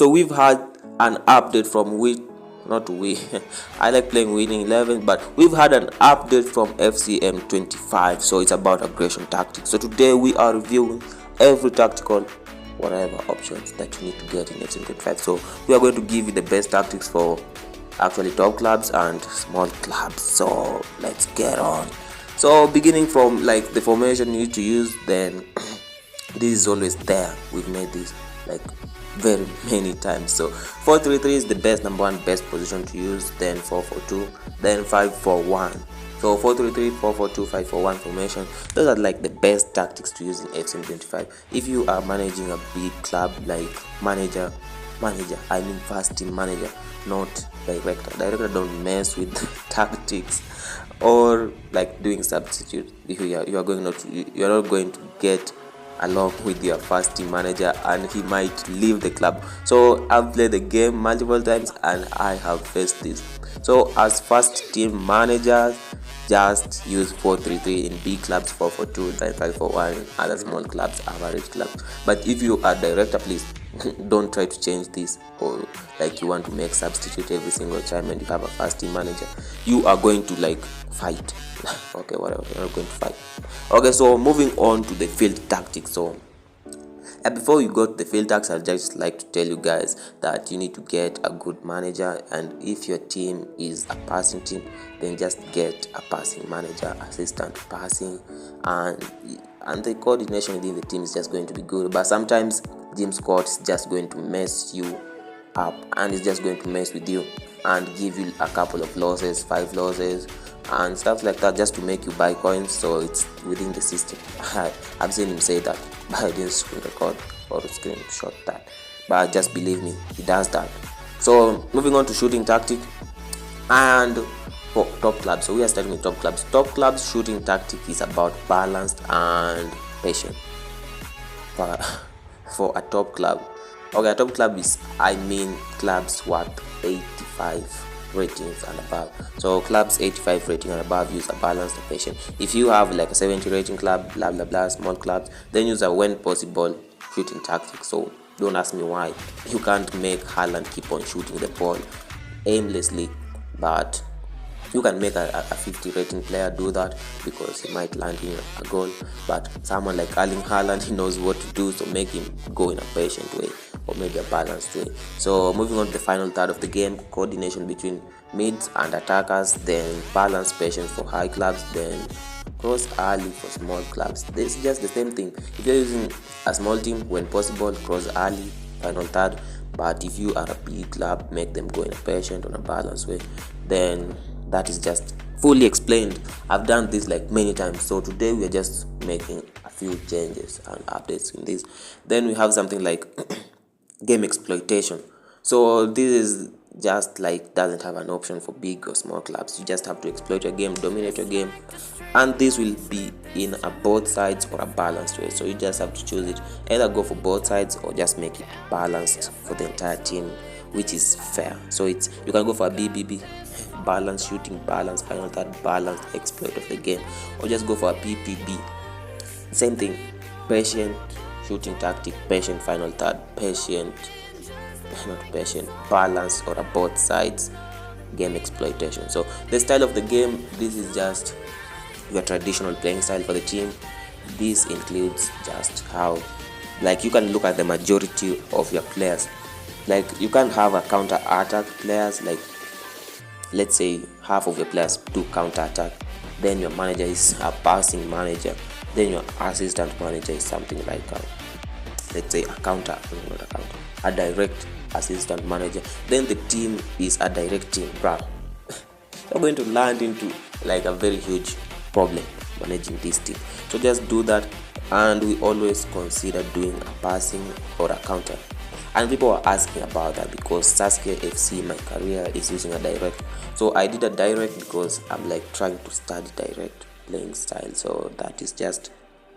So we've had an update from I like playing winning 11, but we've had an update from FCM25. So it's about aggression tactics. So today we are reviewing every tactical whatever options that you need to get in FCM25. So we are going to give you the best tactics for actually top clubs and small clubs. So let's get on. So beginning from like the formation you need to use, then this is always there. We've made this like very many times. So 4-3-3 is the best number one best position to use, then 4-4-2, then 5-4-1. So 4-3-3, 4-4-2, 5-4-1 formation, those are like the best tactics to use in FCM25 if you are managing a big club. Like manager, I mean first team manager, not director don't mess with tactics or like doing substitute. If you are not going to get along with your first team manager and he might leave the club. So I've played the game multiple times and I have faced this. So as first team managers, just use 4-3-3 in big clubs, 4-4-2, then 5-4-1 in other small clubs, average clubs. But if you are director, please don't try to change this, or like you want to make substitute every single time and you have a first team manager, you are going to like fight. Okay, whatever, you're not going to fight. Okay, so moving on to the field tactics. So before you go to the field tactics, I'd just like to tell you guys that you need to get a good manager, and if your team is a passing team, then just get a passing manager, assistant passing, and the coordination within the team is just going to be good. But sometimes Jim Scott is just going to mess you up and it's just going to mess with you and give you a couple of losses, 5 losses and stuff like that, just to make you buy coins. So it's within the system. I've seen him say that, but I didn't screen record or screenshot that, but just believe me, he does that. So moving on to shooting tactic and for top clubs. So we are starting with top clubs. Top clubs shooting tactic is about balanced and patient for a top club. Okay, a top club is, I mean clubs worth 85 ratings and above. So clubs 85 rating and above use a balanced and patient. If you have like a 70 rating club, blah blah blah, small clubs, then use a when possible shooting tactic. So don't ask me why. You can't make Haaland keep on shooting the ball aimlessly, but you can make a 50 rating player do that because he might land in a goal. But someone like Erling Haaland, he knows what to do, so make him go in a patient way or maybe a balanced way. So moving on to the final third of the game, coordination between mids and attackers, then balance patience for high clubs, then cross early for small clubs. This is just the same thing. If you're using a small team, when possible, cross early, final third. But if you are a big club, make them go in a patient on a balanced way. Then that is just fully explained. I've done this like many times, so today we are just making a few changes and updates in this. Then we have something like game exploitation. So this is just like doesn't have an option for big or small clubs. You just have to exploit your game, dominate your game, and this will be in a both sides or a balanced way. So you just have to choose it, either go for both sides or just make it balanced for the entire team, which is fair. So you can go for a BBB, balance shooting, balance final third, balance exploit of the game, or just go for a PPB, same thing, patient shooting tactic, patient final third, balance or a both sides game exploitation. So the style of the game, this is just your traditional playing style for the team. This includes just how, like, you can look at the majority of your players. Like, you can have a counter attack players, like let's say half of your players do counter attack, then your manager is a passing manager, then your assistant manager is something like let's say a direct assistant manager, then the team is a direct team. You're going to land into like a very huge problem managing this team. So just do that, and we always consider doing a passing or a counter. And people are asking about that because SASKE FC, my career, is using a direct. So I did a direct because I'm like trying to study direct playing style. So that is just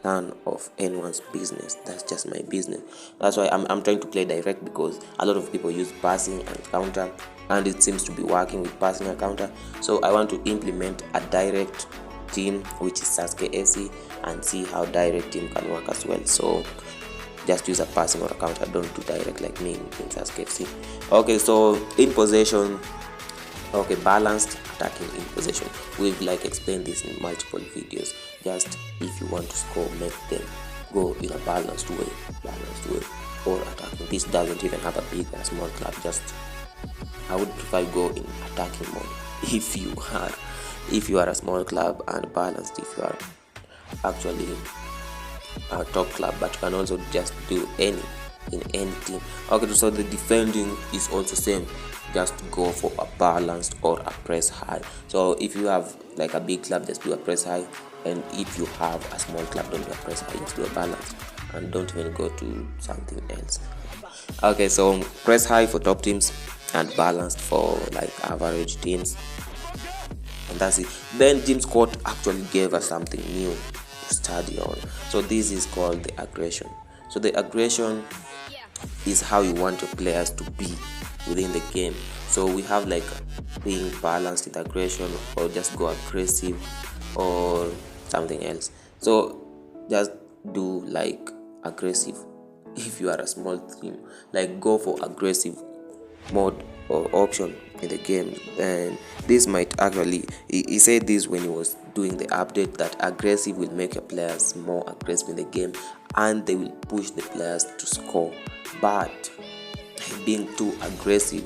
none of anyone's business. That's just my business. That's why I'm trying to play direct, because a lot of people use passing and counter, and it seems to be working with passing and counter. So I want to implement a direct team, which is SASKE FC, and see how direct team can work as well. So just use a passing or a counter. Don't do direct like me in SASKE FC. Okay, so in possession, okay, balanced attacking in possession. We've like explained this in multiple videos. Just if you want to score, make them go in a balanced way, or attacking. This doesn't even have a big or small club. Just I would prefer go in attacking mode if you are a small club, and balanced if you are actually a top club. But you can also just do in any team. Okay, so the defending is also same. Just go for a balanced or a press high. So if you have like a big club, just do a press high, and if you have a small club, don't do a press high, just do a balance, and don't even go to something else. Okay, so press high for top teams and balanced for like average teams, and that's it. Then Jim Scott actually gave us something new to study on. So this is called the aggression. So the aggression is how you want your players to be within the game. So we have like being balanced with aggression, or just go aggressive, or something else. So just do like aggressive if you are a small team, like go for aggressive mode or option in the game. And this might actually, he said this when he was doing the update, that aggressive will make your players more aggressive in the game, and they will push the players to score. But being too aggressive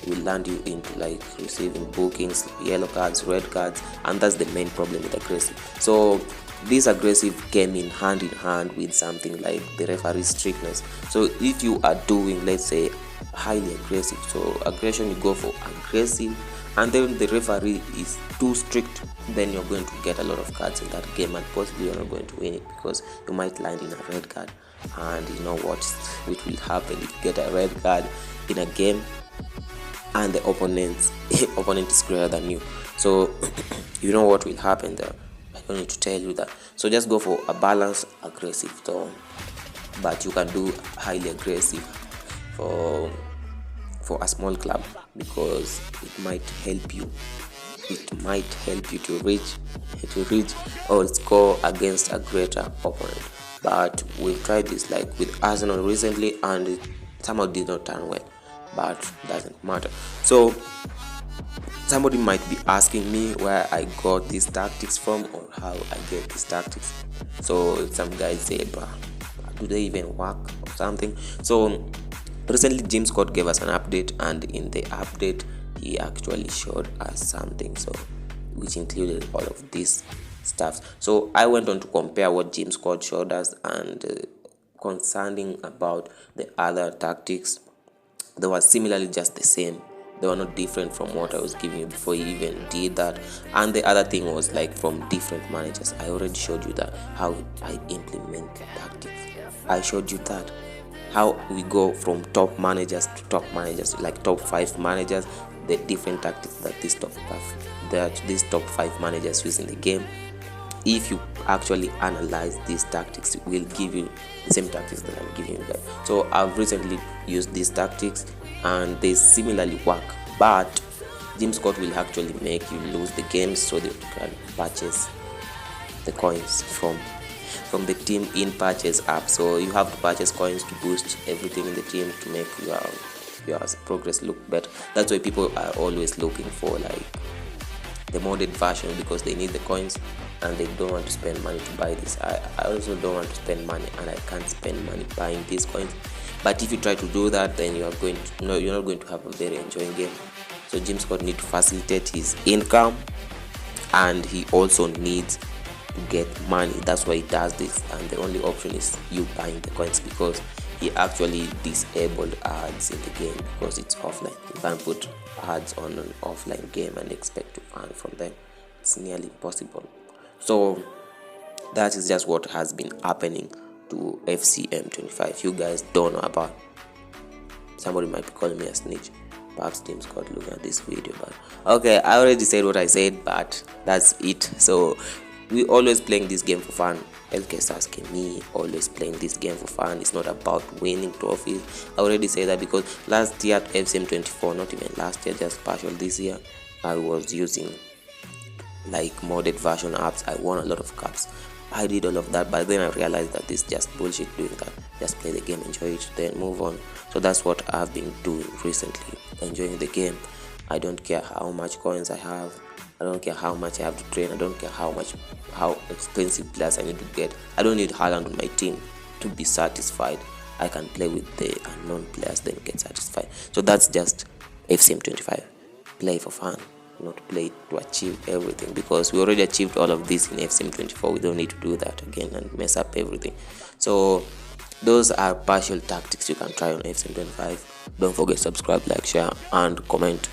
will land you into like receiving bookings, yellow cards, red cards, and that's the main problem with aggressive. So this aggressive came in hand with something like the referee strictness. So if you are doing, let's say, highly aggressive, so aggression, you go for aggressive, and then the referee is too strict, then you're going to get a lot of cards in that game, and possibly you're not going to win it, because you might land in a red card. And you know what will happen if you get a red card in a game and the opponent is greater than you. So you know what will happen there. I don't need to tell you that. So just go for a balanced aggressive, so but you can do highly aggressive for a small club, because it might help you to reach or score against a greater opponent. But we tried this like with Arsenal recently, and it somehow did not turn well, but doesn't matter. So somebody might be asking me where I got these tactics from, or how I get these tactics. So some guys say, but do they even work or something? So recently Jim Scott gave us an update, and in the update he actually showed us something, so which included all of this stuff. So I went on to compare what Jim Scott showed us, and concerning about the other tactics, they were similarly just the same. They were not different from what I was giving you before he even did that. And the other thing was like from different managers. I already showed you that how I implement tactics. I showed you that how we go from top managers to top managers, like top 5 managers, the different tactics that these top 5 managers use in the game. If you actually analyze these tactics, it will give you the same tactics that I'm giving you guys. So I've recently used these tactics, and they similarly work, but Jim Scott will actually make you lose the games so that you can purchase the coins from the team in purchase app. So you have to purchase coins to boost everything in the team to make your progress look better. That's why people are always looking for like the modded version, because they need the coins and they don't want to spend money to buy this. I also don't want to spend money, and I can't spend money buying these coins. But if you try to do that, then you're not going to have a very enjoying game. So Jim Scott needs to facilitate his income, and he also needs to get money. That's why he does this, and the only option is you buying the coins, because he actually disabled ads in the game because it's offline. You can't put ads on an offline game and expect to earn from them. It's nearly impossible. So that is just what has been happening to FCM25. You guys don't know about. Somebody might be calling me a snitch. Perhaps Jim Scott looking at this video, but okay, I already said what I said, but that's it. So we always playing this game for fun. LK SASKE, me always playing this game for fun. It's not about winning trophies. I already said that, because last year at FCM24, not even last year, just partial this year, I was using like modded version apps. I won a lot of cups, I did all of that, but then I realized that this is just bullshit doing that. Just play the game, enjoy it, then move on. So that's what I've been doing recently, enjoying the game. I don't care how much coins I have, I don't care how much I have to train, I don't care how expensive players I need to get. I don't need Haaland on my team to be satisfied. I can play with the unknown players, then get satisfied. So that's just FCM25. Play for fun, not play to achieve everything, because we already achieved all of this in FCM24. We don't need to do that again and mess up everything. So those are partial tactics you can try on FCM25. Don't forget to subscribe, like, share, and comment.